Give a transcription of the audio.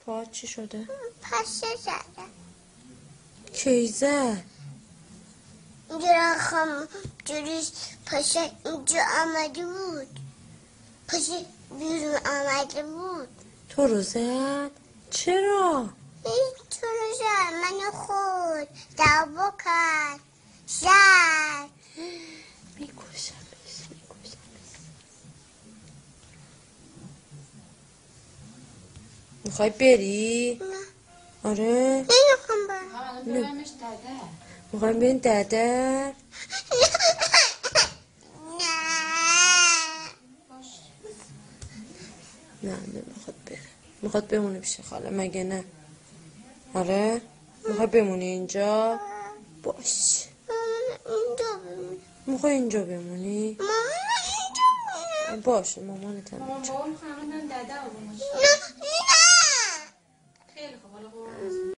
پاهات چی شده؟ پشه زده. کی زد؟ اینجا جوریش پشه اینجا آمده بود. پشه بیرون آمده بود. تو رو زد؟ چرا؟ این تو رو زد. منو خود دعوا کرد. زد. میکشمش. میخوای بری؟ نه آره؟ نمیخوام برم. ببرمش داده. میخوایم بریم ددر؟ نه نه نمیخواد بره. میخواد بمونه پیش خاله مگه نه؟ آره؟ میخوای بمونی اینجا؟ باش. اینجا بمون. میخوای اینجا بمونی؟ مامان اینجا بمون. باشه مامانت هم مامان اینجا. بابا میخوام داده آرومش. نه خیلی خوب حالا قربون.